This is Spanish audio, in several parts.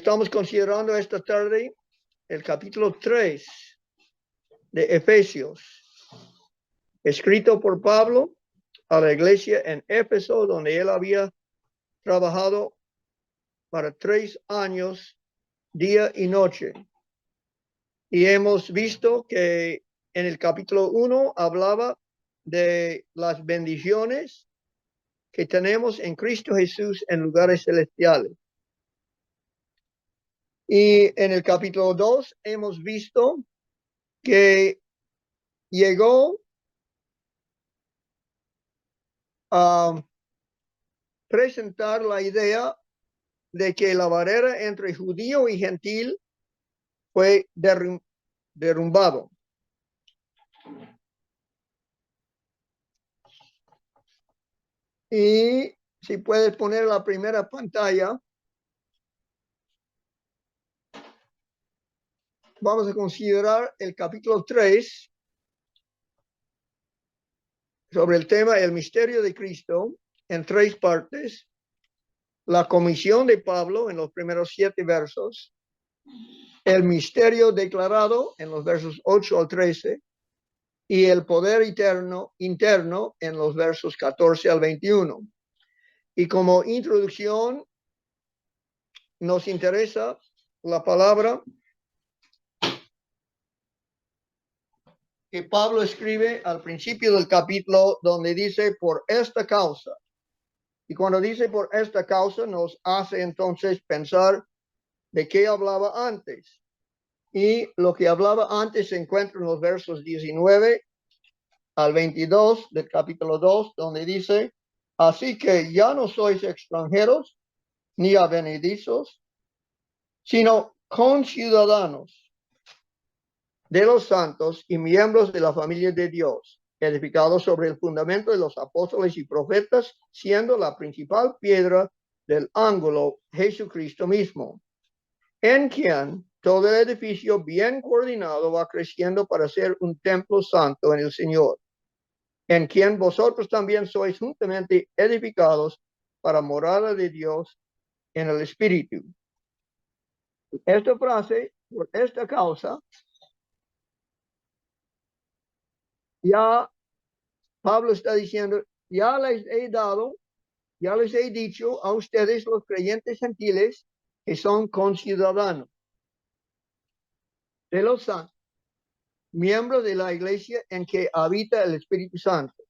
estamos considerando esta tarde el capítulo 3 de Efesios, escrito por Pablo a la iglesia en Éfeso, donde él había trabajado para 3 años, día y noche. Y hemos visto que en el capítulo 1 hablaba de las bendiciones que tenemos en Cristo Jesús en lugares celestiales. Y en el capítulo 2 hemos visto que llegó a presentar la idea de que la barrera entre judío y gentil fue derrumbado. Y si puedes poner la primera pantalla, vamos a considerar el capítulo 3 sobre el tema el misterio de Cristo en 3 partes. La comisión de Pablo en los primeros 7 versos, el misterio declarado en los versos 8 al 13 y el poder interno en los versos 14 al 21. Y como introducción nos interesa la palabra que Pablo escribe al principio del capítulo, donde dice por esta causa. Y cuando dice por esta causa nos hace entonces pensar de qué hablaba antes. Y lo que hablaba antes se encuentra en los versos 19 al 22 del capítulo 2, donde dice, así que ya no sois extranjeros ni advenedizos, sino conciudadanos de los santos y miembros de la familia de Dios, edificados sobre el fundamento de los apóstoles y profetas, siendo la principal piedra del ángulo Jesucristo mismo, en quien todo el edificio bien coordinado va creciendo para ser un templo santo en el Señor, en quien vosotros también sois juntamente edificados para morada de Dios en el Espíritu. Esta frase, por esta causa, ya Pablo está diciendo, ya les he dicho a ustedes los creyentes gentiles que son conciudadanos de los santos, miembros de la iglesia en que habita el Espíritu Santo.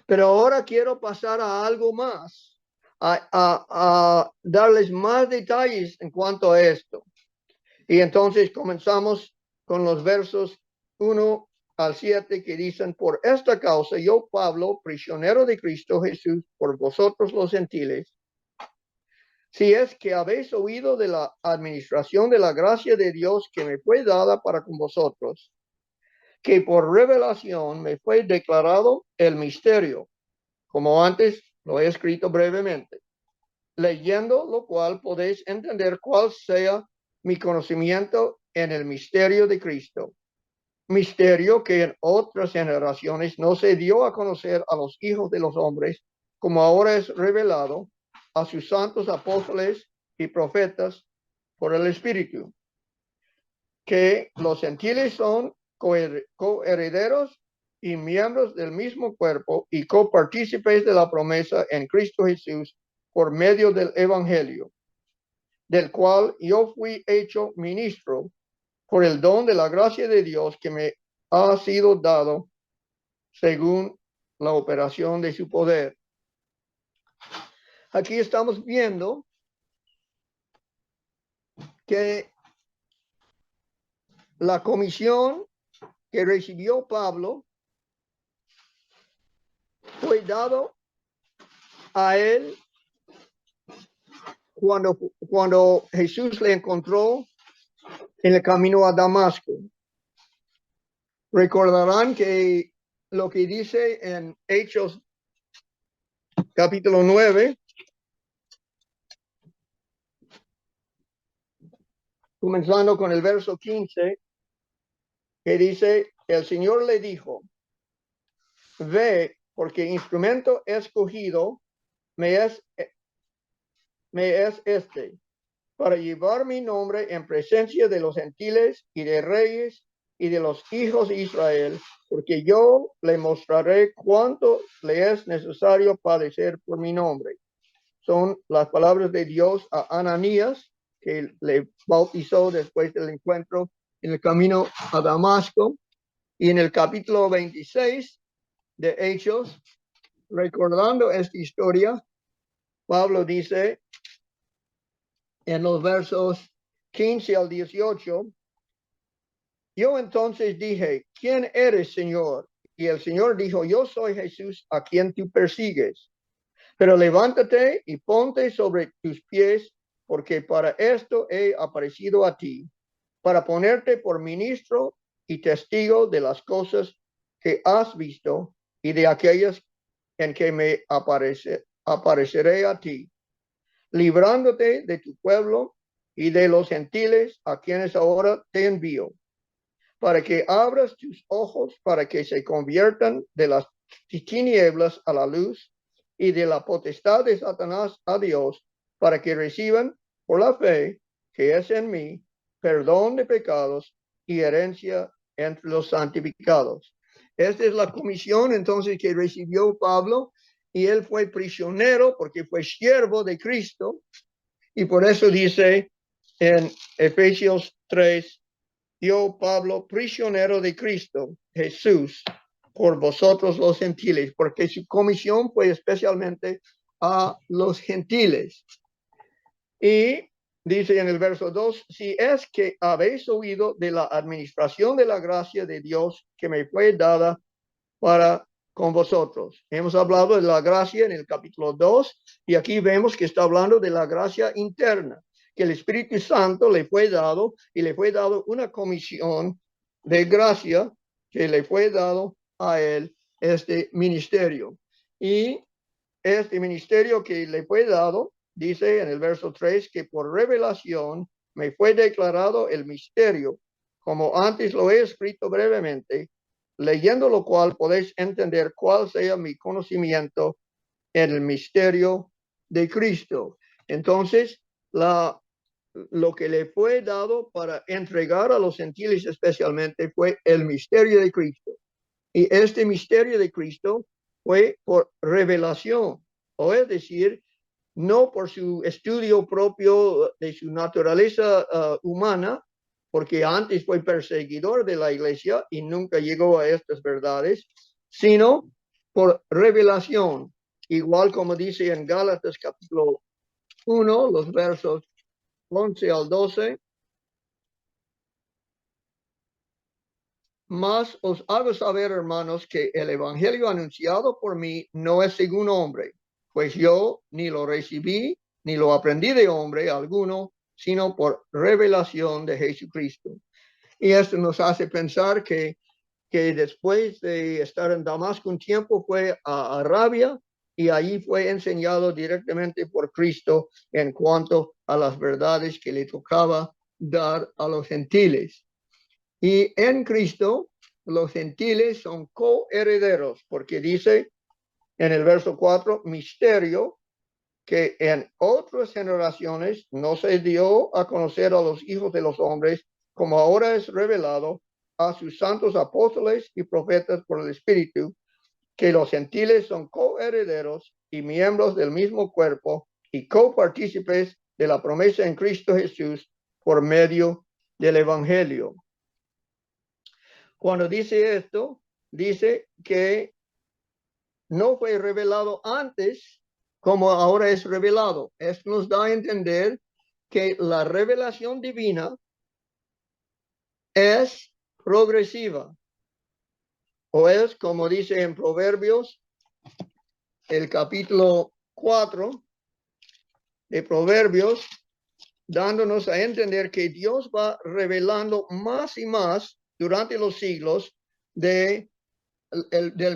Pero ahora quiero pasar a algo más, a darles más detalles en cuanto a esto. Y entonces comenzamos con los versos 1 al 7 que dicen, por esta causa yo, Pablo, prisionero de Cristo Jesús, por vosotros los gentiles, si es que habéis oído de la administración de la gracia de Dios que me fue dada para con vosotros, que por revelación me fue declarado el misterio, como antes lo he escrito brevemente, leyendo lo cual podéis entender cuál sea mi conocimiento en el misterio de Cristo, misterio que en otras generaciones no se dio a conocer a los hijos de los hombres, como ahora es revelado a sus santos apóstoles y profetas por el Espíritu, que los gentiles son coherederos y miembros del mismo cuerpo y copartícipes de la promesa en Cristo Jesús por medio del Evangelio, del cual yo fui hecho ministro por el don de la gracia de Dios que me ha sido dado según la operación de su poder. Aquí estamos viendo que la comisión que recibió Pablo fue dado a él cuando Jesús le encontró en el camino a Damasco. Recordarán que lo que dice en Hechos capítulo 9, comenzando con el verso 15, que dice, el Señor le dijo, ve, porque instrumento escogido me es este, para llevar mi nombre en presencia de los gentiles y de reyes y de los hijos de Israel, porque yo le mostraré cuánto le es necesario padecer por mi nombre. Son las palabras de Dios a Ananías, que le bautizó después del encuentro en el camino a Damasco. Y en el capítulo 26 de Hechos, recordando esta historia, Pablo dice en los versos 15 al 18, yo entonces dije, ¿quién eres, Señor? Y el Señor dijo, yo soy Jesús a quien tú persigues. Pero levántate y ponte sobre tus pies, porque para esto he aparecido a ti, para ponerte por ministro y testigo de las cosas que has visto y de aquellas en que me apareceré a ti, librándote de tu pueblo y de los gentiles a quienes ahora te envío, para que abras tus ojos para que se conviertan de las tinieblas a la luz y de la potestad de Satanás a Dios, para que reciban por la fe que es en mí perdón de pecados y herencia entre los santificados. Esta es la comisión entonces que recibió Pablo, y él fue prisionero porque fue siervo de Cristo, y por eso dice en Efesios 3, yo, Pablo, prisionero de Cristo Jesús, por vosotros los gentiles, porque su comisión fue especialmente a los gentiles. Y dice en el verso 2, si es que habéis oído de la administración de la gracia de Dios que me fue dada para con vosotros. Hemos hablado de la gracia en el capítulo 2 y aquí vemos que está hablando de la gracia interna, que el Espíritu Santo le fue dado y le fue dado una comisión de gracia que le fue dado a él este ministerio. Y este ministerio que le fue dado, dice en el verso 3, que por revelación me fue declarado el misterio, como antes lo he escrito brevemente, leyendo lo cual podéis entender cuál sea mi conocimiento en el misterio de Cristo. Entonces, lo que le fue dado para entregar a los gentiles especialmente fue el misterio de Cristo. Y este misterio de Cristo fue por revelación, o es decir, no por su estudio propio de su naturaleza humana, porque antes fue perseguidor de la iglesia y nunca llegó a estas verdades, sino por revelación, igual como dice en Gálatas capítulo 1, los versos 11 al 12. Mas os hago saber, hermanos, que el evangelio anunciado por mí no es según hombre, pues yo ni lo recibí ni lo aprendí de hombre alguno, sino por revelación de Jesucristo. Y esto nos hace pensar que después de estar en Damasco un tiempo fue a Arabia y allí fue enseñado directamente por Cristo en cuanto a las verdades que le tocaba dar a los gentiles. Y en Cristo los gentiles son coherederos, porque dice en el verso 4, misterio que en otras generaciones no se dio a conocer a los hijos de los hombres, como ahora es revelado a sus santos apóstoles y profetas por el Espíritu, que los gentiles son coherederos y miembros del mismo cuerpo y copartícipes de la promesa en Cristo Jesús por medio del Evangelio. Cuando dice esto, dice que no fue revelado antes como ahora es revelado. Esto nos da a entender que la revelación divina es progresiva, o es como dice en Proverbios, el capítulo 4 de Proverbios, dándonos a entender que Dios va revelando más y más durante los siglos del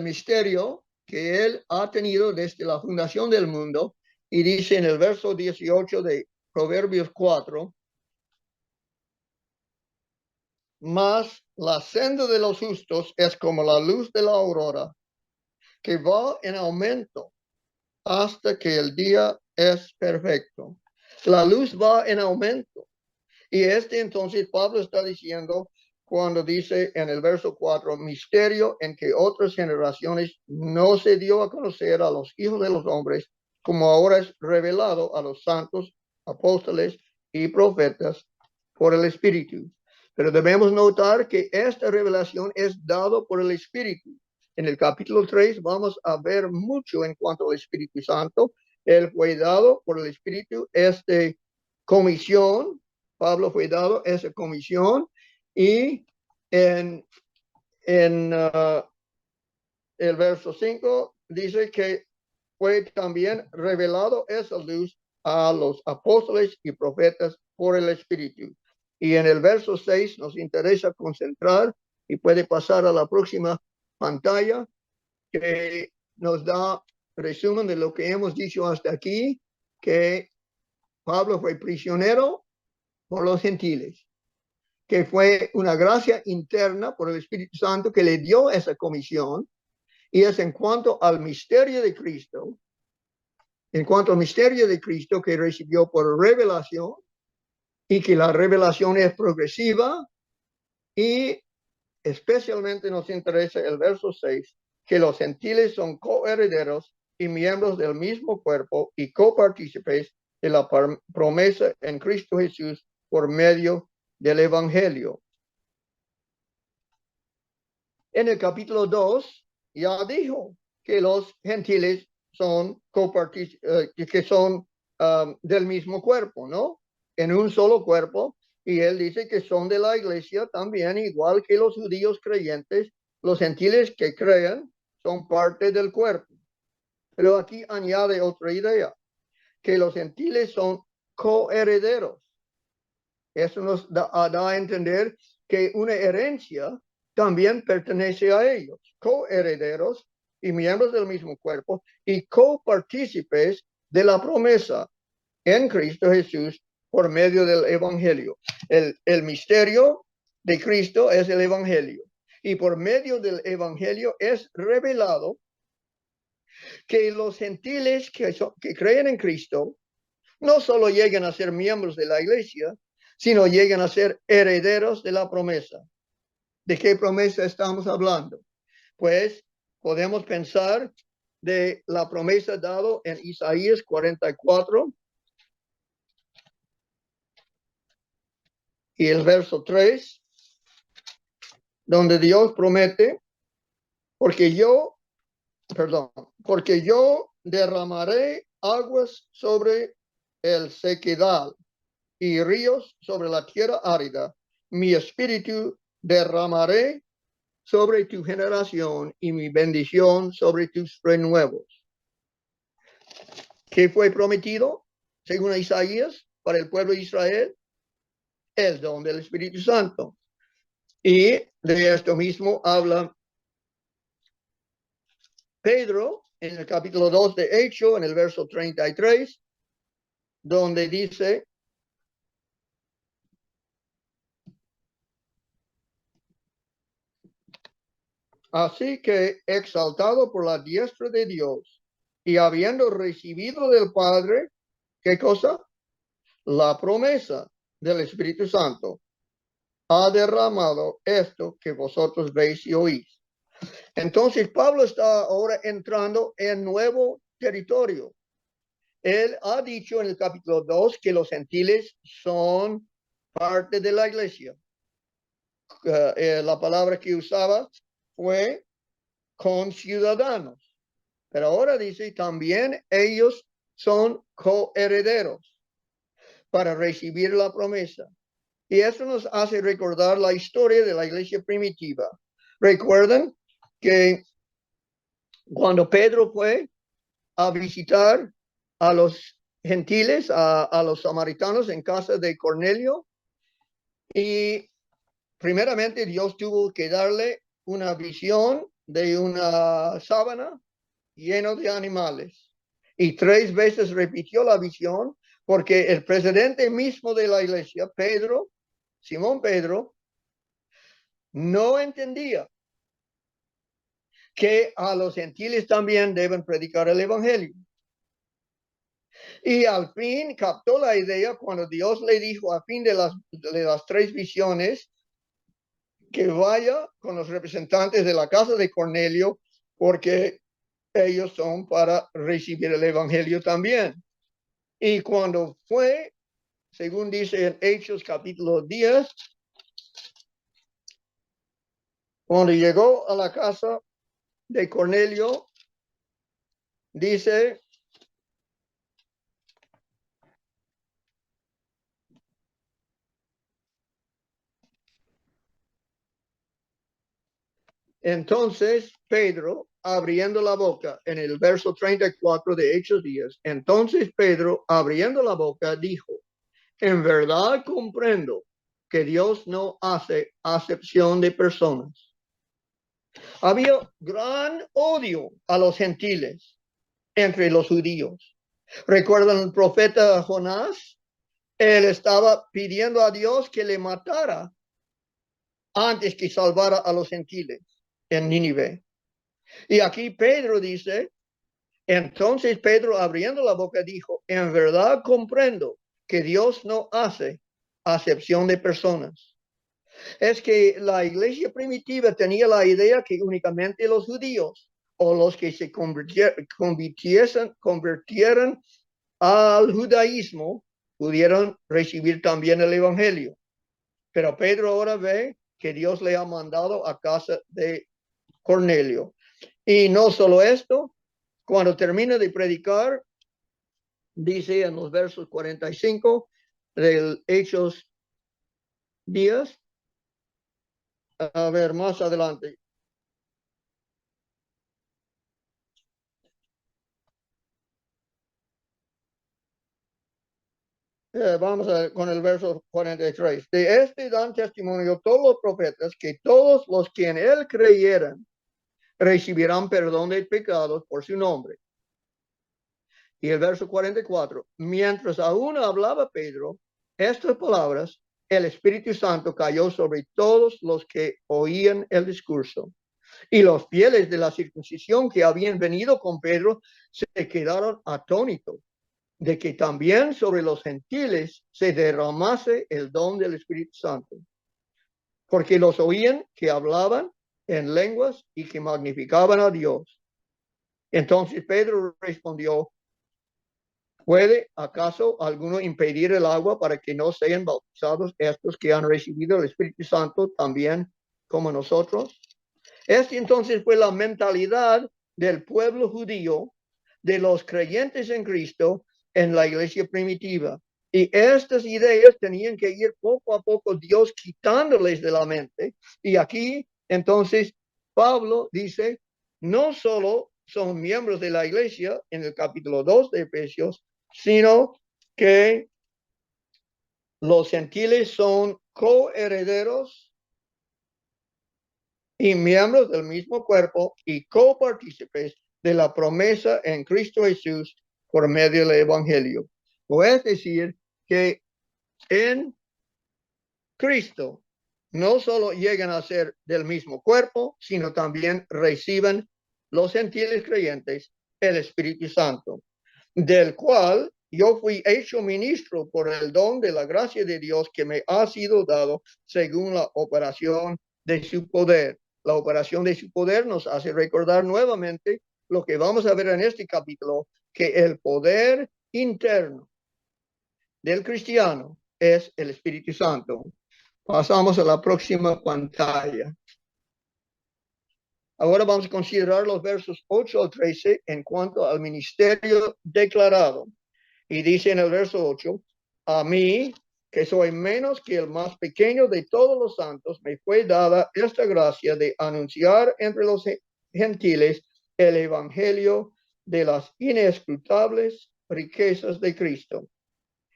misterio que él ha tenido desde la fundación del mundo. Y dice en el verso 18 de Proverbios 4, mas la senda de los justos es como la luz de la aurora, que va en aumento hasta que el día es perfecto. La luz va en aumento. Y entonces Pablo está diciendo cuando dice en el verso 4, misterio en que otras generaciones no se dio a conocer a los hijos de los hombres, como ahora es revelado a los santos, apóstoles y profetas por el Espíritu. Pero debemos notar que esta revelación es dado por el Espíritu. En el capítulo 3 vamos a ver mucho en cuanto al Espíritu Santo. Él fue dado por el Espíritu comisión. Pablo fue dado esa comisión y en el verso 5 dice que fue también revelado esa luz a los apóstoles y profetas por el Espíritu. Y en el verso 6 nos interesa concentrar y puede pasar a la próxima pantalla que nos da resumen de lo que hemos dicho hasta aquí, que Pablo fue prisionero por los gentiles, que fue una gracia interna por el Espíritu Santo que le dio esa comisión, y es en cuanto al misterio de Cristo, que recibió por revelación, y que la revelación es progresiva, y especialmente nos interesa el verso 6, que los gentiles son coherederos y miembros del mismo cuerpo y copartícipes de la promesa en Cristo Jesús por medio del Evangelio. En el capítulo 2 ya dijo que los gentiles son que son del mismo cuerpo, ¿no? En un solo cuerpo. Y él dice que son de la iglesia también, igual que los judíos creyentes. Los gentiles que crean son parte del cuerpo. Pero aquí añade otra idea, que los gentiles son coherederos. Eso nos da a entender que una herencia también pertenece a ellos, coherederos y miembros del mismo cuerpo y copartícipes de la promesa en Cristo Jesús por medio del Evangelio. El misterio de Cristo es el Evangelio, y por medio del Evangelio es revelado que los gentiles que creen en Cristo no solo llegan a ser miembros de la iglesia, sino llegan a ser herederos de la promesa. ¿De qué promesa estamos hablando? Pues podemos pensar de la promesa dada en Isaías 44 y el verso 3, donde Dios promete, porque yo derramaré aguas sobre el sequedal y ríos sobre la tierra árida. Mi espíritu derramaré sobre tu generación y mi bendición sobre tus renuevos. ¿Qué fue prometido, según Isaías, para el pueblo de Israel? El don del Espíritu Santo. Y de esto mismo habla Pedro en el capítulo 2 de Hechos, en el verso 33, donde dice: así que, exaltado por la diestra de Dios y habiendo recibido del Padre, ¿qué cosa? La promesa del Espíritu Santo, ha derramado esto que vosotros veis y oís. Entonces Pablo está ahora entrando en nuevo territorio. Él ha dicho en el capítulo 2 que los gentiles son parte de la iglesia. La palabra que usaba fue conciudadanos. Pero ahora dice también ellos son coherederos para recibir la promesa. Y eso nos hace recordar la historia de la iglesia primitiva. Recuerden que cuando Pedro fue a visitar a los gentiles, a los samaritanos en casa de Cornelio, y primeramente Dios tuvo que darle una visión de una sábana lleno de animales. Y 3 veces repitió la visión porque el presidente mismo de la iglesia, Pedro, Simón Pedro, no entendía que a los gentiles también deben predicar el evangelio. Y al fin captó la idea cuando Dios le dijo a fin de las 3 visiones que vaya con los representantes de la casa de Cornelio, porque ellos son para recibir el evangelio también. Y cuando fue, según dice en Hechos capítulo 10, cuando llegó a la casa de Cornelio, dice, entonces Pedro, abriendo la boca, en el verso 34 de Hechos 10, entonces Pedro, abriendo la boca, dijo, en verdad comprendo que Dios no hace acepción de personas. Había gran odio a los gentiles entre los judíos. ¿Recuerdan el profeta Jonás? Él estaba pidiendo a Dios que le matara antes que salvara a los gentiles en Nínive. Y aquí Pedro dice, entonces Pedro abriendo la boca dijo, en verdad comprendo que Dios no hace acepción de personas. Es que la iglesia primitiva tenía la idea que únicamente los judíos o los que se convirtieran al judaísmo pudieron recibir también el evangelio. Pero Pedro ahora ve que Dios le ha mandado a casa de Cornelio. Y no solo esto, cuando termina de predicar, dice en los versos 45 del Hechos 10, a ver, más adelante. Vamos a ver con el verso 43. De este dan testimonio todos los profetas que todos los que en él creyeran recibirán perdón de pecados por su nombre. Y el verso 44. Mientras aún hablaba Pedro estas palabras, el Espíritu Santo cayó sobre todos los que oían el discurso. Y los fieles de la circuncisión que habían venido con Pedro se quedaron atónitos de que también sobre los gentiles se derramase el don del Espíritu Santo, porque los oían que hablaban en lenguas y que magnificaban a Dios. Entonces Pedro respondió, ¿puede acaso alguno impedir el agua para que no sean bautizados estos que han recibido el Espíritu Santo también como nosotros? Esta entonces fue la mentalidad del pueblo judío, de los creyentes en Cristo en la iglesia primitiva. Y estas ideas tenían que ir poco a poco Dios quitándoles de la mente. Y aquí entonces Pablo dice, no solo son miembros de la iglesia en el capítulo 2 de Efesios, sino que los gentiles son coherederos y miembros del mismo cuerpo y copartícipes de la promesa en Cristo Jesús por medio del Evangelio. O es decir, que en Cristo no solo llegan a ser del mismo cuerpo, sino también reciben los gentiles creyentes el Espíritu Santo, del cual yo fui hecho ministro por el don de la gracia de Dios que me ha sido dado según la operación de su poder. La operación de su poder nos hace recordar nuevamente lo que vamos a ver en este capítulo, que el poder interno del cristiano es el Espíritu Santo. Pasamos a la próxima pantalla. Ahora vamos a considerar los versos 8 al 13 en cuanto al ministerio declarado. Y dice en el verso 8, a mí, que soy menos que el más pequeño de todos los santos, me fue dada esta gracia de anunciar entre los gentiles el evangelio de las inescrutables riquezas de Cristo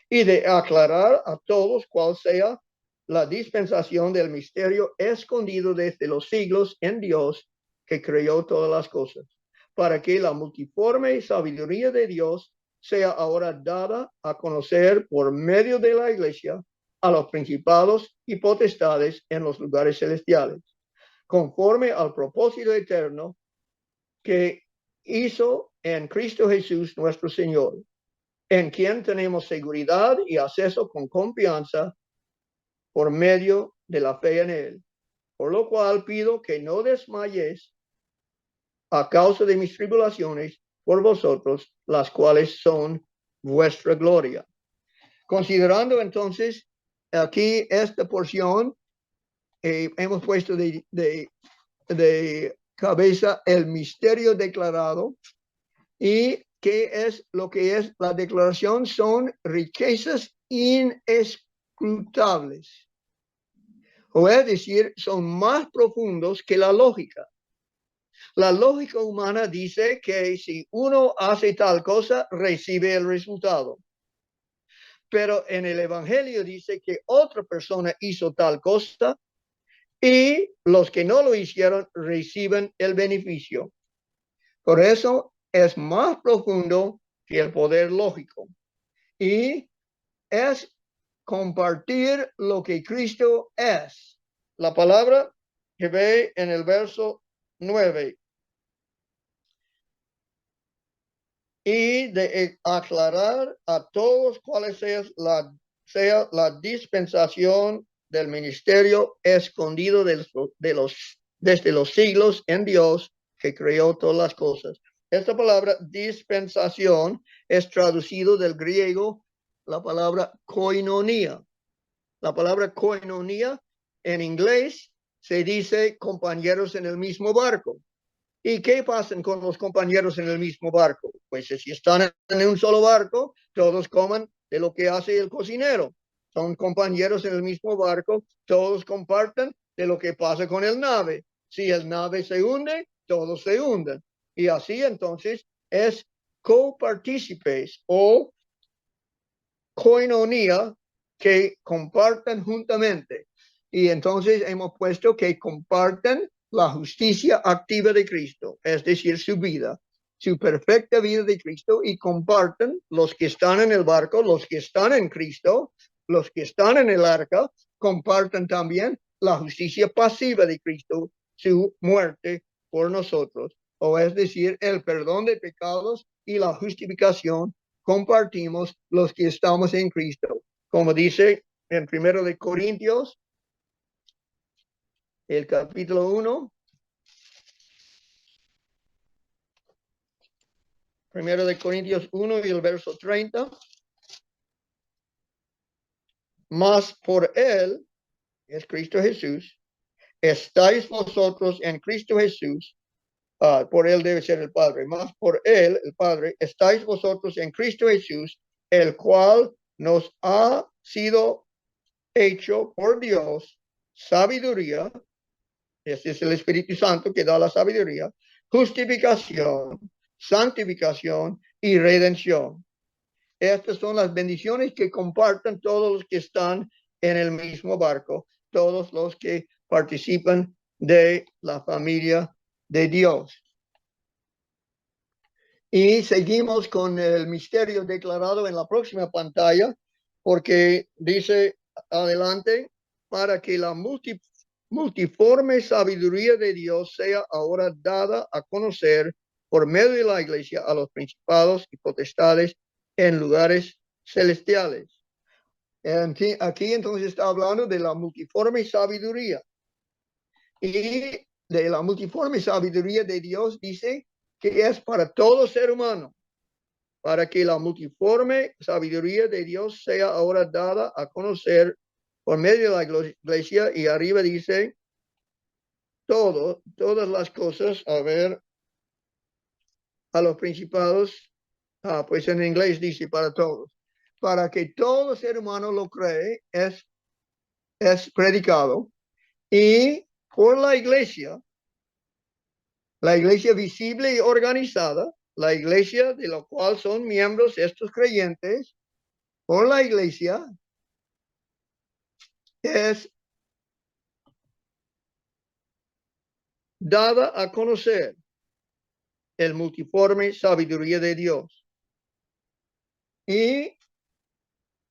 y de aclarar a todos cuál sea la dispensación del misterio escondido desde los siglos en Dios que creó todas las cosas, para que la multiforme sabiduría de Dios sea ahora dada a conocer por medio de la iglesia a los principados y potestades en los lugares celestiales, conforme al propósito eterno que hizo en Cristo Jesús nuestro Señor, en quien tenemos seguridad y acceso con confianza por medio de la fe en él. Por lo cual pido que no desmayéis a causa de mis tribulaciones por vosotros, las cuales son vuestra gloria. Considerando entonces aquí esta porción, hemos puesto de cabeza el misterio declarado. ¿Y qué es lo que es la declaración? Son riquezas inescrutables. O es decir, son más profundos que la lógica. La lógica humana dice que si uno hace tal cosa, recibe el resultado. Pero en el Evangelio dice que otra persona hizo tal cosa y los que no lo hicieron reciben el beneficio. Por eso es más profundo que el poder lógico. Y es compartir lo que Cristo es. La palabra que ve en el verso 9. Y de aclarar a todos cuál sea la dispensación del ministerio escondido desde los siglos en Dios que creó todas las cosas. Esta palabra dispensación es traducido del griego la palabra koinonia. La palabra koinonia en inglés se dice compañeros en el mismo barco. ¿Y qué pasa con los compañeros en el mismo barco? Pues si están en un solo barco, todos coman de lo que hace el cocinero. Son compañeros en el mismo barco, todos comparten de lo que pasa con el nave. Si el nave se hunde, todos se hunden. Y así entonces es copartícipes o koinonia que comparten juntamente. Y entonces hemos puesto que comparten la justicia activa de Cristo, es decir, su vida, su perfecta vida de Cristo, y comparten los que están en el barco, los que están en Cristo, los que están en el arca, comparten también la justicia pasiva de Cristo, su muerte por nosotros, o es decir, el perdón de pecados y la justificación compartimos los que estamos en Cristo. Como dice en 1 de Corintios, el capítulo 1, 1 de Corintios 1 y el verso 30. Mas por él, es Cristo Jesús, estáis vosotros en Cristo Jesús. Por él debe ser el Padre. Mas por él, el Padre, estáis vosotros en Cristo Jesús, el cual nos ha sido hecho por Dios sabiduría. Ese es el Espíritu Santo que da la sabiduría, justificación, santificación y redención. Estas son las bendiciones que comparten todos los que están en el mismo barco, todos los que participan de la familia de Dios. Y seguimos con el misterio declarado en la próxima pantalla, porque dice adelante, para que la multiforme sabiduría de Dios sea ahora dada a conocer por medio de la iglesia a los principados y potestades en lugares celestiales. Aquí entonces está hablando de la multiforme sabiduría. Y de la multiforme sabiduría de Dios dice que es para todo ser humano, para que la multiforme sabiduría de Dios sea ahora dada a conocer por medio de la iglesia. Y arriba dice todas las cosas, a ver, a los principados, pues en inglés dice para todos, para que todo ser humano lo cree, es predicado, y por la iglesia visible y organizada, la iglesia de la cual son miembros estos creyentes, por la iglesia es dada a conocer el multiforme sabiduría de Dios. Y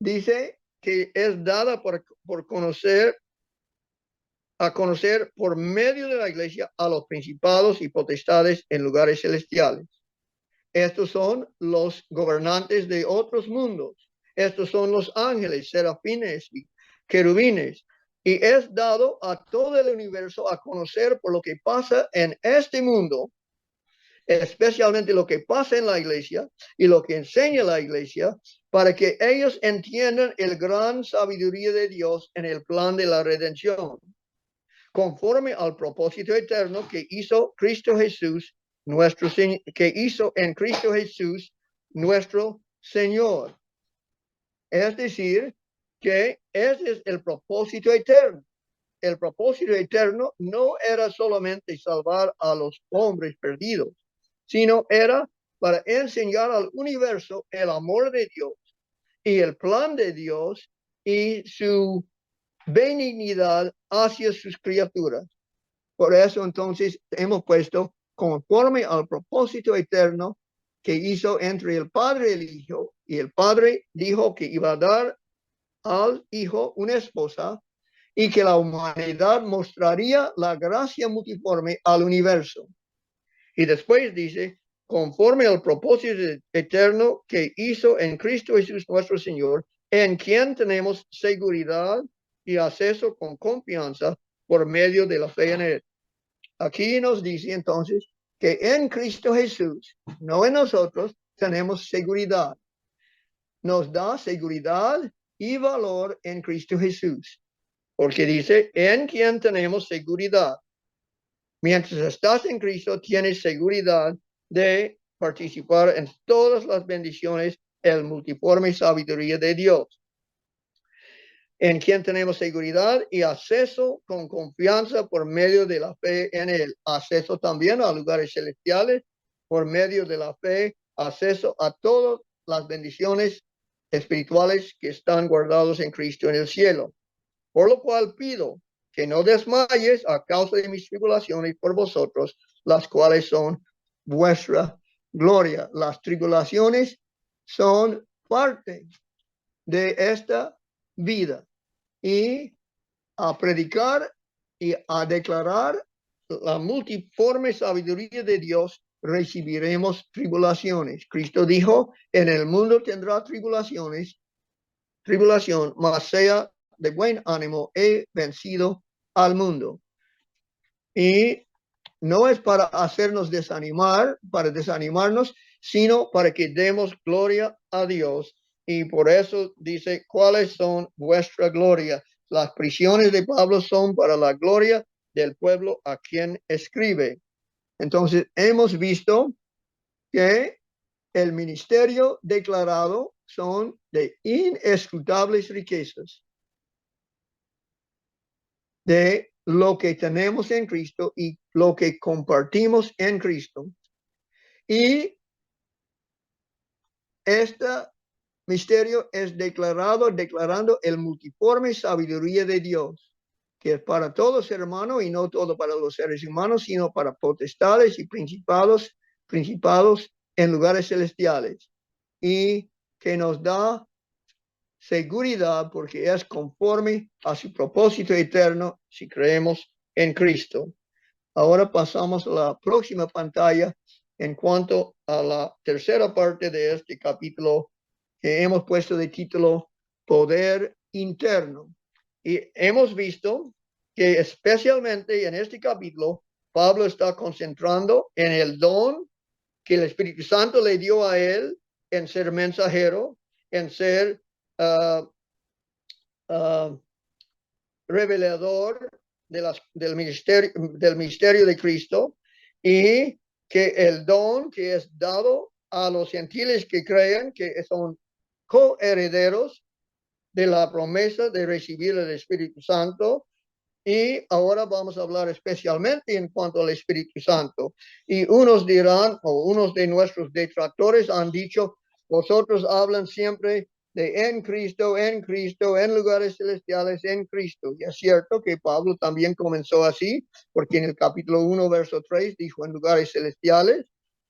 dice que es dada por conocer, a conocer por medio de la iglesia a los principados y potestades en lugares celestiales. Estos son los gobernantes de otros mundos. Estos son los ángeles, serafines y querubines. Y es dado a todo el universo a conocer por lo que pasa en este mundo, especialmente lo que pasa en la iglesia y lo que enseña la iglesia, para que ellos entiendan el gran sabiduría de Dios en el plan de la redención, conforme al propósito eterno que hizo Cristo Jesús, que hizo en Cristo Jesús, nuestro Señor. Es decir, que ese es el propósito eterno. El propósito eterno no era solamente salvar a los hombres perdidos, sino era para enseñar al universo el amor de Dios y el plan de Dios y su benignidad hacia sus criaturas. Por eso entonces hemos puesto conforme al propósito eterno que hizo entre el Padre y el Hijo, y el Padre dijo que iba a dar al Hijo una esposa y que la humanidad mostraría la gracia multiforme al universo. Y después dice, conforme al propósito eterno que hizo en Cristo Jesús nuestro Señor, en quien tenemos seguridad y acceso con confianza por medio de la fe en él. Aquí nos dice entonces que en Cristo Jesús, no en nosotros, tenemos seguridad. Nos da seguridad y valor en Cristo Jesús, porque dice, en quien tenemos seguridad. Mientras estás en Cristo, tienes seguridad de participar en todas las bendiciones, el multiforme sabiduría de Dios, en quien tenemos seguridad y acceso con confianza por medio de la fe en él. Acceso también a lugares celestiales por medio de la fe, acceso a todas las bendiciones espirituales que están guardados en Cristo en el cielo. Por lo cual pido que no desmayes a causa de mis tribulaciones por vosotros, las cuales son vuestra gloria. Las tribulaciones son parte de esta vida, y a predicar y a declarar la multiforme sabiduría de Dios recibiremos tribulaciones. Cristo dijo, en el mundo tendrá tribulación, mas sea de buen ánimo, he vencido al mundo. Y no es para hacernos desanimar, para desanimarnos, sino para que demos gloria a Dios. Y por eso dice, ¿cuáles son vuestra gloria? Las prisiones de Pablo son para la gloria del pueblo a quien escribe. Entonces, hemos visto que el ministerio declarado son de inescrutables riquezas de lo que tenemos en Cristo y lo que compartimos en Cristo. Y este misterio es declarando el multiforme sabiduría de Dios, que es para todos hermanos y no todo para los seres humanos, sino para potestades y principados en lugares celestiales, y que nos da seguridad porque es conforme a su propósito eterno si creemos en Cristo. Ahora pasamos a la próxima pantalla en cuanto a la tercera parte de este capítulo que hemos puesto de título Poder Interno. Y hemos visto que especialmente en este capítulo Pablo está concentrando en el don que el Espíritu Santo le dio a él en ser mensajero, en ser revelador del misterio de Cristo, y que el don que es dado a los gentiles que creen, que son coherederos de la promesa de recibir el Espíritu Santo. Y ahora vamos a hablar especialmente en cuanto al Espíritu Santo. Y unos dirán, o unos de nuestros detractores han dicho, vosotros hablan siempre de en Cristo, en lugares celestiales, en Cristo. Y es cierto que Pablo también comenzó así, porque en el capítulo 1, verso 3, dijo en lugares celestiales,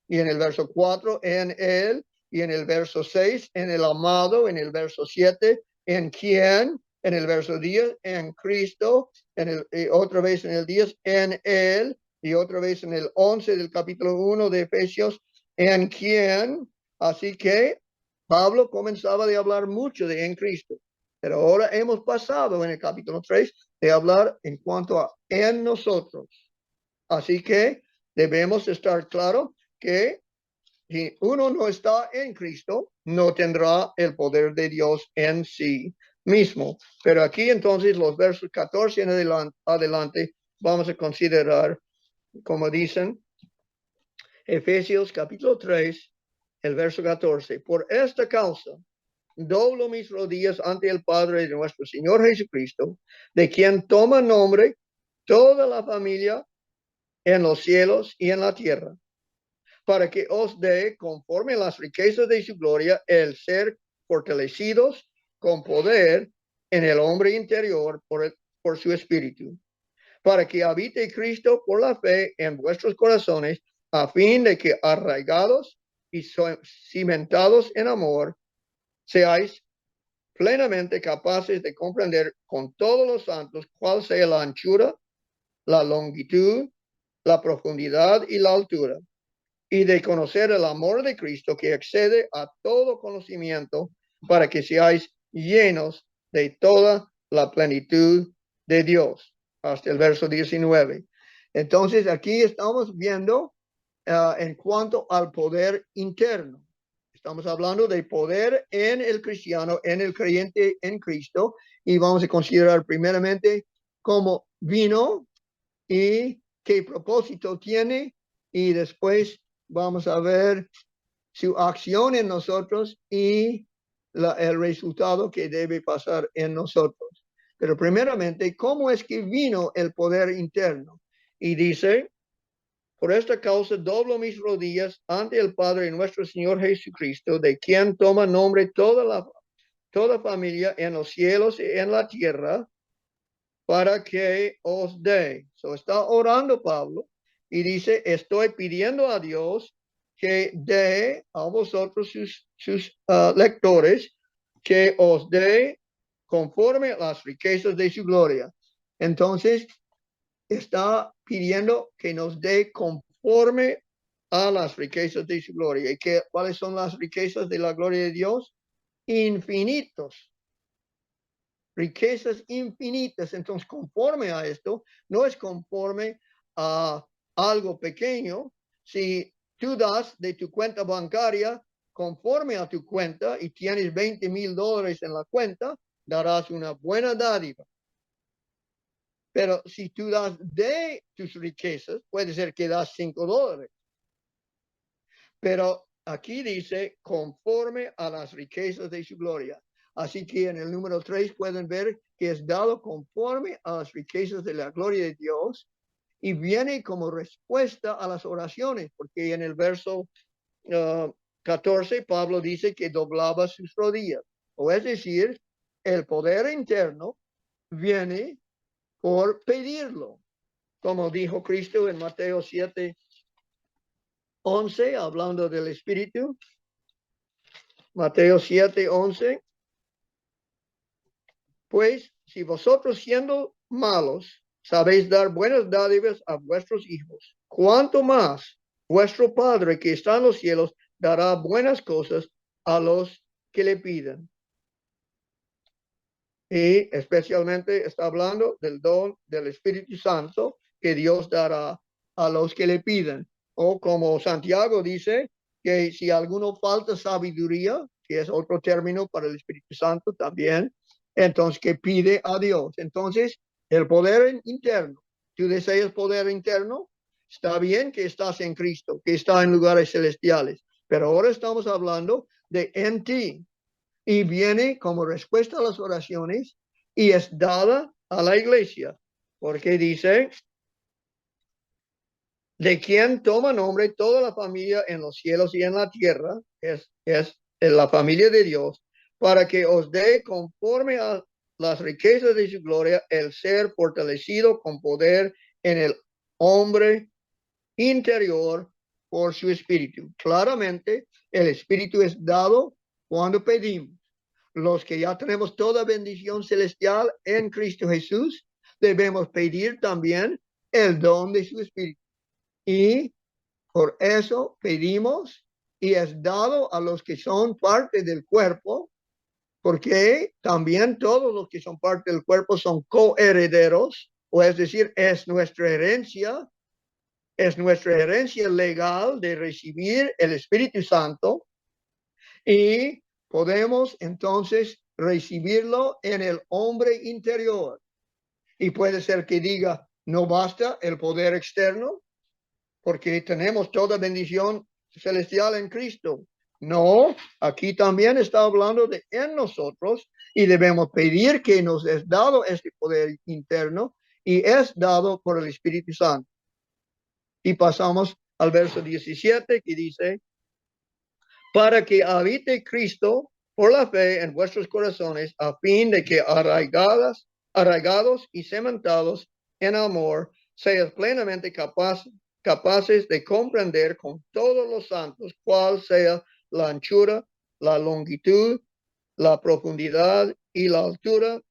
y en el verso 4, en él, y en el verso 6, en el amado, en el verso 7, en quien, en el verso 10, en Cristo, otra vez en el 10, en él, y otra vez en el 11 del capítulo 1 de Efesios, en quien, así que Pablo comenzaba de hablar mucho de en Cristo, pero ahora hemos pasado en el capítulo 3 de hablar en cuanto a en nosotros. Así que debemos estar claro que si uno no está en Cristo, no tendrá el poder de Dios en sí mismo. Pero aquí entonces los versos 14 en adelante vamos a considerar, como dicen, Efesios capítulo 3, el verso 14. Por esta causa, doblo mis rodillas ante el Padre de nuestro Señor Jesucristo, de quien toma nombre toda la familia en los cielos y en la tierra, para que os dé, conforme a las riquezas de su gloria, el ser fortalecidos con poder en el hombre interior por su espíritu, para que habite Cristo por la fe en vuestros corazones, a fin de que arraigados y cimentados en amor, seáis plenamente capaces de comprender con todos los santos cuál sea la anchura, la longitud, la profundidad y la altura, y de conocer el amor de Cristo que excede a todo conocimiento, para que seáis llenos de toda la plenitud de Dios. Hasta el verso 19. Entonces aquí estamos viendo en cuanto al poder interno. Estamos hablando de poder en el cristiano, en el creyente en Cristo, y vamos a considerar primeramente cómo vino y qué propósito tiene, y después vamos a ver su acción en nosotros y el resultado que debe pasar en nosotros. Pero primeramente, ¿cómo es que vino el poder interno? Y dice, por esta causa doblo mis rodillas ante el Padre de nuestro Señor Jesucristo, de quien toma nombre toda familia en los cielos y en la tierra, para que os dé. So está orando Pablo y dice, estoy pidiendo a Dios que dé a vosotros sus lectores, que os dé conforme a las riquezas de su gloria. Entonces, está pidiendo que nos dé conforme a las riquezas de su gloria. ¿Y cuáles son las riquezas de la gloria de Dios? Infinitos. Riquezas infinitas. Entonces, conforme a esto, no es conforme a algo pequeño. Si tú das de tu cuenta bancaria conforme a tu cuenta y tienes $20,000 en la cuenta, darás una buena dádiva. Pero si tú das de tus riquezas, puede ser que das $5. Pero aquí dice, conforme a las riquezas de su gloria. Así que en el número 3 pueden ver que es dado conforme a las riquezas de la gloria de Dios, y viene como respuesta a las oraciones, porque en el verso 14 Pablo dice que doblaba sus rodillas. O es decir, el poder interno viene por pedirlo, como dijo Cristo en Mateo 7:11, hablando del Espíritu. Mateo 7:11. Pues si vosotros, siendo malos, sabéis dar buenas dádivas a vuestros hijos, cuánto más vuestro Padre que está en los cielos dará buenas cosas a los que le pidan. Y especialmente está hablando del don del Espíritu Santo que Dios dará a los que le pidan. O como Santiago dice, que si alguno falta sabiduría, que es otro término para el Espíritu Santo también, entonces que pide a Dios. Entonces, el poder interno, tú deseas poder interno, está bien que estás en Cristo, que está en lugares celestiales, pero ahora estamos hablando de en ti, y viene como respuesta a las oraciones y es dada a la iglesia, porque dice, de quien toma nombre toda la familia en los cielos y en la tierra, es la familia de Dios, para que os dé conforme a las riquezas de su gloria el ser fortalecido con poder en el hombre interior por su espíritu. Claramente, el espíritu es dado cuando pedimos. Los que ya tenemos toda bendición celestial en Cristo Jesús, debemos pedir también el don de su espíritu. Y por eso pedimos y es dado a los que son parte del cuerpo, porque también todos los que son parte del cuerpo son coherederos, o es decir, es nuestra herencia legal de recibir el Espíritu Santo y podemos entonces recibirlo en el hombre interior. Y puede ser que diga, no basta el poder externo, porque tenemos toda bendición celestial en Cristo. No, aquí también está hablando de en nosotros y debemos pedir que nos es dado este poder interno y es dado por el Espíritu Santo. Y pasamos al verso 17 que dice, para que habite Cristo por la fe en vuestros corazones, a fin de que arraigados y cementados en amor, seas plenamente capaces de comprender con todos los santos cuál sea la anchura, la longitud, la profundidad y la altura,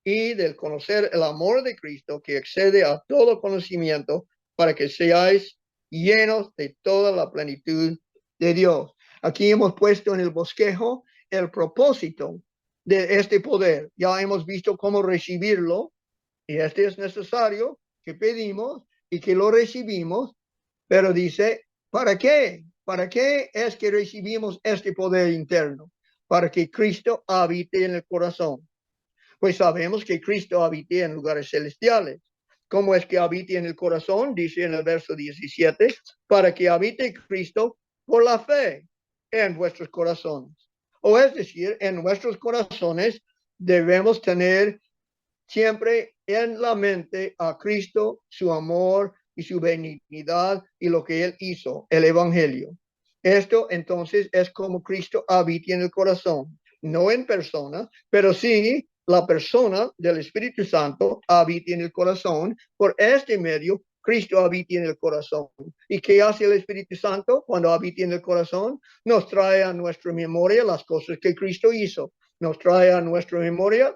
y del conocer el amor de Cristo que excede a todo conocimiento, para que seáis llenos de toda la plenitud de Dios. Aquí hemos puesto en el bosquejo el propósito de este poder. Ya hemos visto cómo recibirlo, y este es necesario que pedimos y que lo recibimos, pero dice, ¿para qué? ¿Para qué es que recibimos este poder interno? Para que Cristo habite en el corazón. Pues sabemos que Cristo habita en lugares celestiales. ¿Cómo es que habita en el corazón? Dice en el verso 17, para que habite Cristo por la fe en vuestros corazones. O es decir, en nuestros corazones debemos tener siempre en la mente a Cristo, su amor y su benignidad y lo que Él hizo, el Evangelio. Esto entonces es como Cristo habita en el corazón, no en persona, pero sí la persona del Espíritu Santo habita en el corazón. Por este medio, Cristo habita en el corazón. ¿Y qué hace el Espíritu Santo cuando habita en el corazón? Nos trae a nuestra memoria las cosas que Cristo hizo. Nos trae a nuestra memoria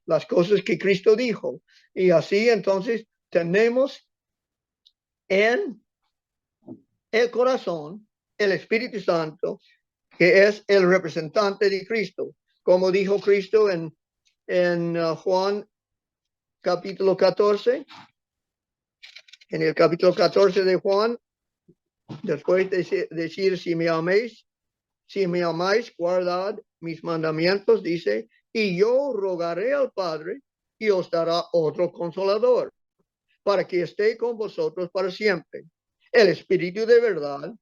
las cosas que Cristo dijo. Y así entonces tenemos en el corazón el Espíritu Santo, que es el representante de Cristo. Como dijo Cristo en Juan capítulo 14, en el capítulo 14 de Juan, después de decir, si me amáis, guardad mis mandamientos, dice, y yo rogaré al Padre y os dará otro consolador, para que esté con vosotros para siempre. El Espíritu de verdad,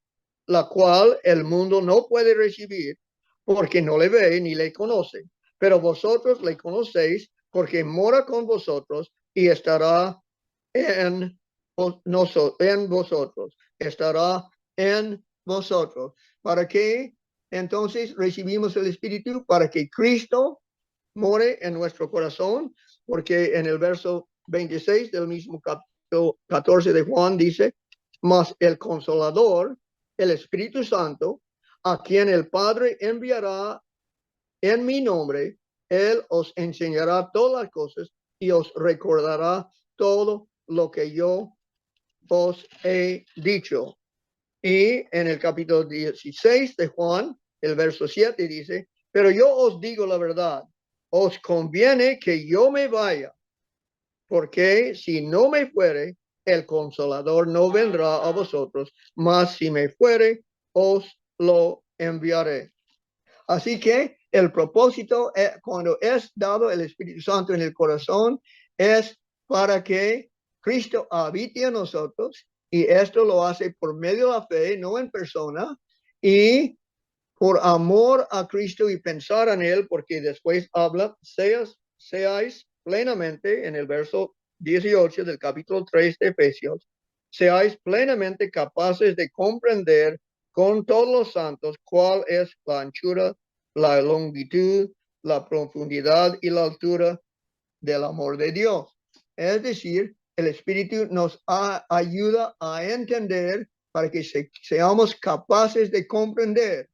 la cual el mundo no puede recibir, porque no le ve ni le conoce. Pero vosotros le conocéis, porque mora con vosotros y estará en vosotros. Estará en vosotros. ¿Para qué entonces recibimos el Espíritu? Para que Cristo more en nuestro corazón, porque en el verso 26 del mismo capítulo 14 de Juan dice, mas el Consolador, el Espíritu Santo, a quien el Padre enviará en mi nombre, Él os enseñará todas las cosas y os recordará todo lo que yo os he dicho. Y en el capítulo 16 de Juan, el verso 7 dice, pero yo os digo la verdad, os conviene que yo me vaya, porque si no me fuere, el Consolador no vendrá a vosotros, mas si me fuere, os lo enviaré. Así que el propósito, cuando es dado el Espíritu Santo en el corazón, es para que Cristo habite en nosotros, y esto lo hace por medio de la fe, no en persona, y por amor a Cristo y pensar en Él, porque después habla, seáis plenamente, en el verso 18 del capítulo 3 de Efesios, seáis plenamente capaces de comprender con todos los santos cuál es la anchura, la longitud, la profundidad y la altura del amor de Dios. Es decir, el Espíritu nos ayuda a entender para que seamos capaces de comprender.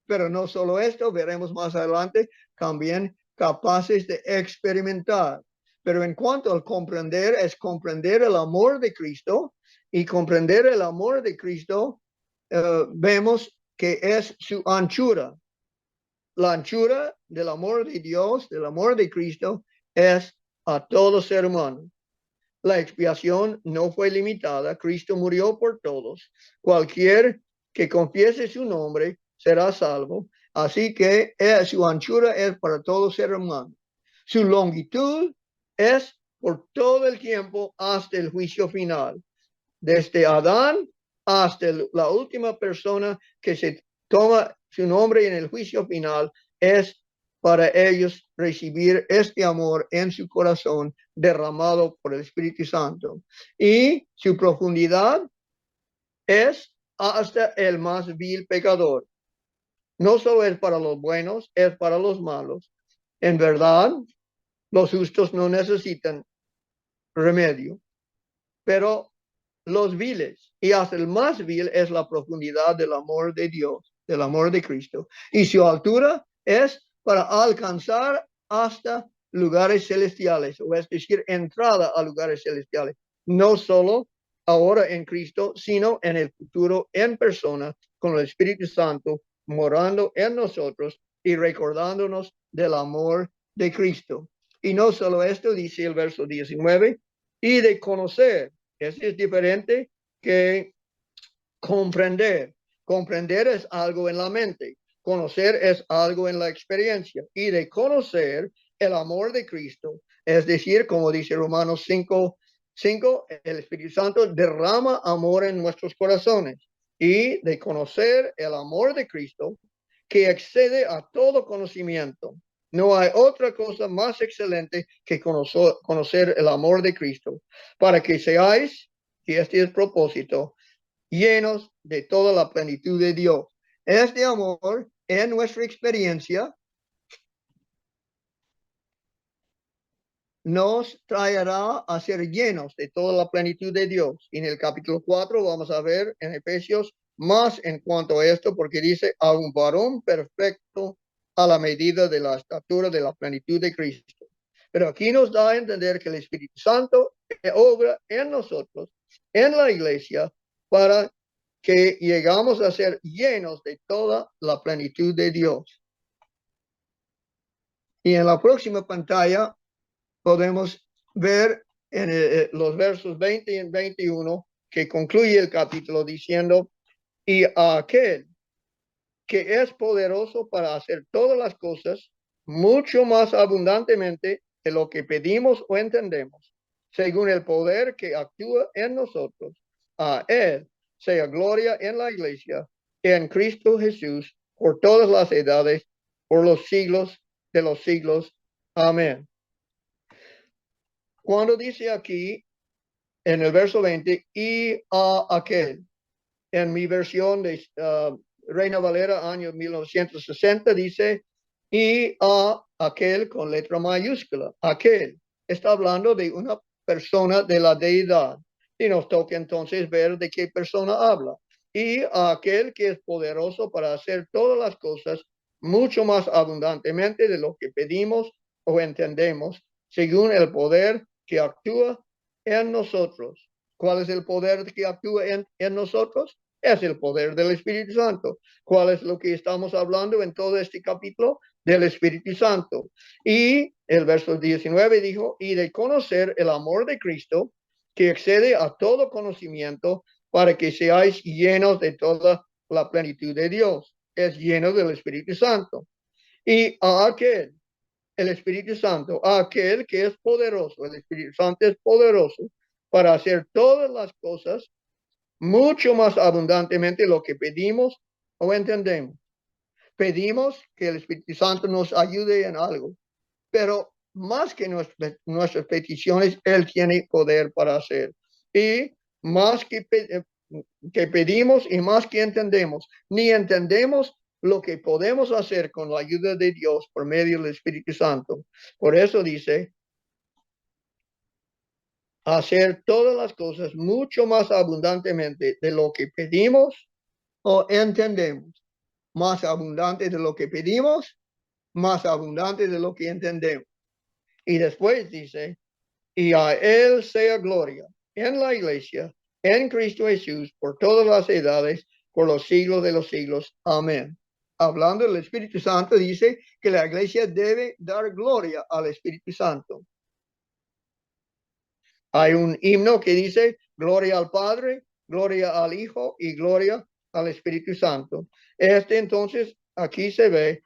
Pero no solo esto, veremos más adelante, también capaces de experimentar. Pero en cuanto al comprender, es comprender el amor de Cristo, y comprender el amor de Cristo, vemos que es su anchura. La anchura del amor de Dios, del amor de Cristo, es a todo ser humano. La expiación no fue limitada. Cristo murió por todos. Cualquier que confiese su nombre será salvo. Así que su anchura es para todo ser humano. Su longitud es por todo el tiempo hasta el juicio final. Desde Adán hasta la última persona que se toma su nombre en el juicio final, es para ellos recibir este amor en su corazón derramado por el Espíritu Santo. Y su profundidad es hasta el más vil pecador. No solo es para los buenos, es para los malos. En verdad, los justos no necesitan remedio, pero los viles, y hasta el más vil es la profundidad del amor de Dios, del amor de Cristo. Y su altura es para alcanzar hasta lugares celestiales, o es decir, entrada a lugares celestiales. No solo ahora en Cristo, sino en el futuro en persona, con el Espíritu Santo morando en nosotros y recordándonos del amor de Cristo. Y no solo esto, dice el verso 19, y de conocer. Eso es diferente que comprender. Comprender es algo en la mente. Conocer es algo en la experiencia. Y de conocer el amor de Cristo, es decir, como dice Romanos 5, el Espíritu Santo derrama amor en nuestros corazones. Y de conocer el amor de Cristo que excede a todo conocimiento. No hay otra cosa más excelente que conocer el amor de Cristo, para que seáis, y este es el propósito, llenos de toda la plenitud de Dios. Este amor, en nuestra experiencia, nos traerá a ser llenos de toda la plenitud de Dios. En el capítulo 4 vamos a ver en Efesios más en cuanto a esto, porque dice a un varón perfecto a la medida de la estatura de la plenitud de Cristo. Pero aquí nos da a entender que el Espíritu Santo obra en nosotros, en la iglesia, para que llegamos a ser llenos de toda la plenitud de Dios. Y en la próxima pantalla podemos ver en los versos 20 y 21 que concluye el capítulo diciendo, y a aquel que es poderoso para hacer todas las cosas mucho más abundantemente de lo que pedimos o entendemos, según el poder que actúa en nosotros. A él sea gloria en la iglesia, en Cristo Jesús, por todas las edades, por los siglos de los siglos. Amén. Cuando dice aquí en el verso 20, y a aquel, en mi versión de Reina Valera, año 1960, dice, y a aquel con letra mayúscula, aquel. Está hablando de una persona de la deidad. Y nos toca entonces ver de qué persona habla. Y a aquel que es poderoso para hacer todas las cosas mucho más abundantemente de lo que pedimos o entendemos, según el poder que actúa en nosotros. ¿Cuál es el poder que actúa en nosotros? Es el poder del Espíritu Santo. ¿Cuál es lo que estamos hablando en todo este capítulo? Del Espíritu Santo. Y el verso 19 dijo, y de conocer el amor de Cristo, que excede a todo conocimiento, para que seáis llenos de toda la plenitud de Dios. Es lleno del Espíritu Santo. Y a aquel, el Espíritu Santo, a aquel que es poderoso, el Espíritu Santo es poderoso para hacer todas las cosas mucho más abundantemente lo que pedimos o entendemos. Pedimos que el Espíritu Santo nos ayude en algo, pero más que nuestras peticiones, Él tiene poder para hacer. Y más que pedimos y más que entendemos, ni entendemos lo que podemos hacer con la ayuda de Dios por medio del Espíritu Santo. Por eso dice, hacer todas las cosas mucho más abundantemente de lo que pedimos o entendemos. Más abundante de lo que pedimos, más abundante de lo que entendemos. Y después dice, y a él sea gloria en la iglesia, en Cristo Jesús, por todas las edades, por los siglos de los siglos. Amén. Hablando del Espíritu Santo, dice que la iglesia debe dar gloria al Espíritu Santo. Hay un himno que dice gloria al Padre, gloria al Hijo y gloria al Espíritu Santo. Entonces, aquí se ve,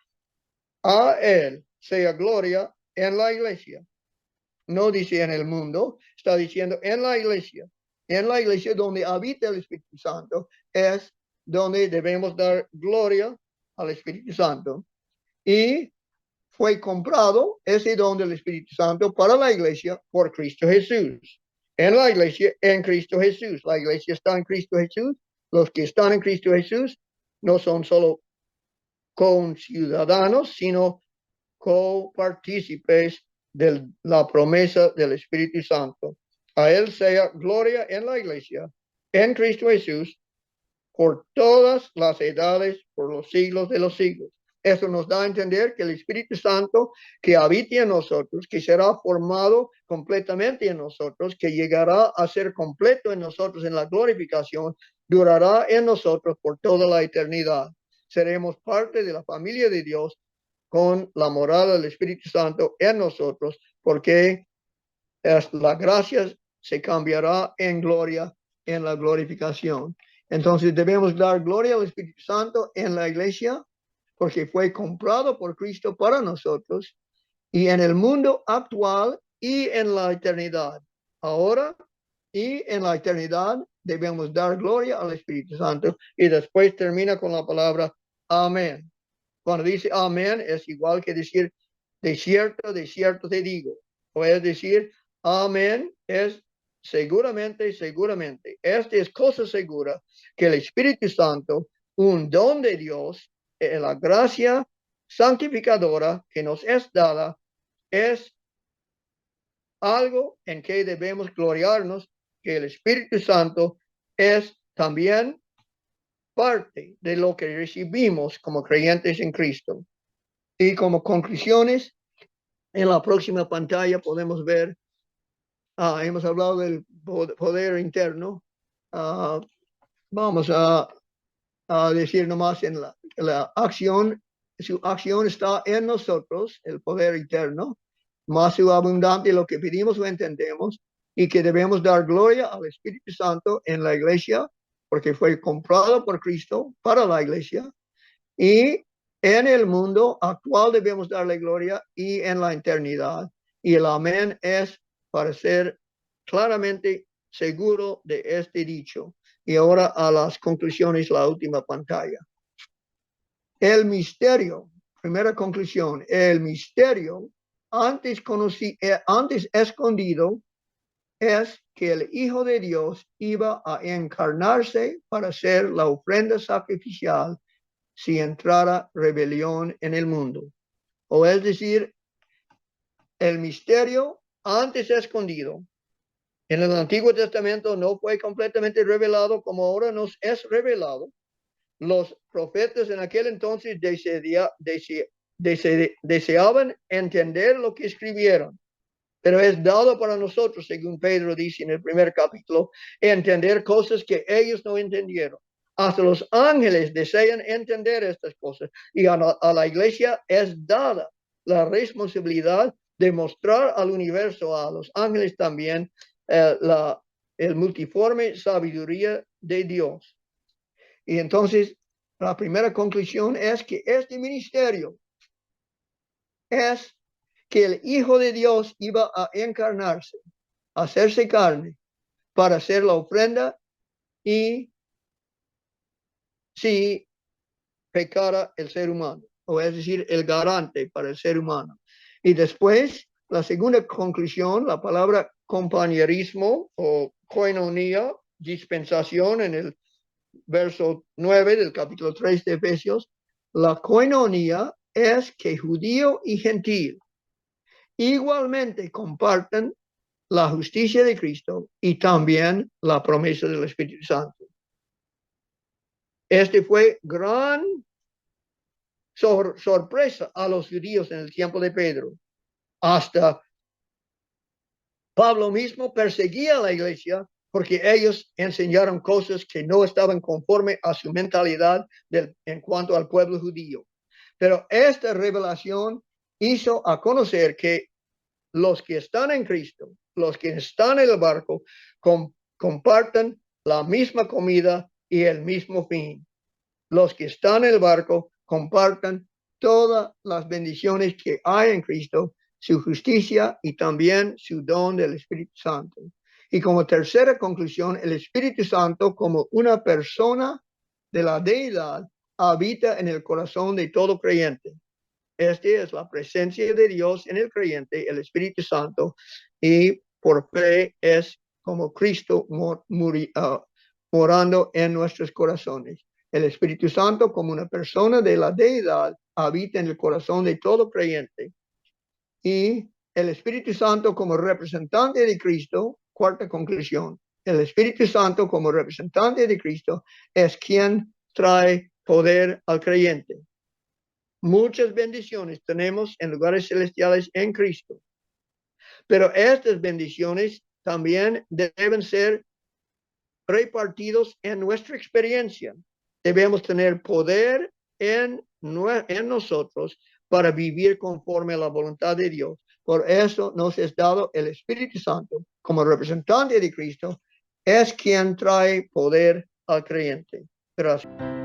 a Él sea gloria en la iglesia. No dice en el mundo, está diciendo en la iglesia. En la iglesia donde habita el Espíritu Santo es donde debemos dar gloria al Espíritu Santo. Y fue comprado ese don del Espíritu Santo para la iglesia por Cristo Jesús. En la iglesia, en Cristo Jesús. La iglesia está en Cristo Jesús. Los que están en Cristo Jesús no son solo conciudadanos, sino copartícipes de la promesa del Espíritu Santo. A Él sea gloria en la iglesia, en Cristo Jesús, por todas las edades, por los siglos de los siglos. Eso nos da a entender que el Espíritu Santo que habita en nosotros, que será formado completamente en nosotros, que llegará a ser completo en nosotros en la glorificación, durará en nosotros por toda la eternidad. Seremos parte de la familia de Dios con la morada del Espíritu Santo en nosotros, porque la gracia se cambiará en gloria en la glorificación. Entonces debemos dar gloria al Espíritu Santo en la iglesia, porque fue comprado por Cristo para nosotros, y en el mundo actual y en la eternidad. Ahora y en la eternidad debemos dar gloria al Espíritu Santo. Y después termina con la palabra amén. Cuando dice amén es igual que decir de cierto te digo. O es decir, amén es seguramente, seguramente. Esta es cosa segura que el Espíritu Santo, un don de Dios, la gracia santificadora que nos es dada, es algo en que debemos gloriarnos, que el Espíritu Santo es también parte de lo que recibimos como creyentes en Cristo. Y como conclusiones, en la próxima pantalla podemos ver, hemos hablado del poder interno. Vamos a decir nomás en la acción, su acción está en nosotros, el poder interno, más su abundante lo que pedimos o entendemos, y que debemos dar gloria al Espíritu Santo en la iglesia, porque fue comprado por Cristo para la iglesia, y en el mundo actual debemos darle gloria y en la eternidad. Y el amén es para ser claramente seguro de este dicho. Y ahora a las conclusiones, la última pantalla. El misterio, primera conclusión, el misterio antes escondido es que el Hijo de Dios iba a encarnarse para ser la ofrenda sacrificial si entrara rebelión en el mundo. O es decir, el misterio antes escondido en el Antiguo Testamento no fue completamente revelado como ahora nos es revelado. Los profetas en aquel entonces deseaban entender lo que escribieron, pero es dado para nosotros, según Pedro dice en el primer capítulo, entender cosas que ellos no entendieron. Hasta los ángeles desean entender estas cosas, y a la iglesia es dada la responsabilidad de mostrar al universo, a los ángeles también, el multiforme sabiduría de Dios. Y entonces, la primera conclusión es que este ministerio es que el Hijo de Dios iba a encarnarse, a hacerse carne, para hacer la ofrenda, y si pecara el ser humano, o es decir, el garante para el ser humano. Y después, la segunda conclusión, la palabra compañerismo o koinonia, dispensación en el verso 9 del capítulo 3 de Efesios, la koinonia es que judío y gentil igualmente comparten la justicia de Cristo y también la promesa del Espíritu Santo. Este fue gran sorpresa a los judíos en el tiempo de Pedro. Hasta Pablo mismo perseguía a la iglesia porque ellos enseñaron cosas que no estaban conforme a su mentalidad en cuanto al pueblo judío. Pero esta revelación hizo a conocer que los que están en Cristo, los que están en el barco, comparten la misma comida y el mismo fin. Los que están en el barco comparten todas las bendiciones que hay en Cristo, su justicia y también su don del Espíritu Santo. Y como tercera conclusión, el Espíritu Santo como una persona de la deidad habita en el corazón de todo creyente. Esta es la presencia de Dios en el creyente, el Espíritu Santo, y por fe es como Cristo morando en nuestros corazones. El Espíritu Santo, como una persona de la deidad, habita en el corazón de todo creyente. Y el Espíritu Santo como representante de Cristo, cuarta conclusión, el Espíritu Santo como representante de Cristo es quien trae poder al creyente. Muchas bendiciones tenemos en lugares celestiales en Cristo, pero estas bendiciones también deben ser repartidos en nuestra experiencia. Debemos tener poder en nosotros para vivir conforme a la voluntad de Dios. Por eso nos es dado el Espíritu Santo como representante de Cristo, es quien trae poder al creyente. Gracias.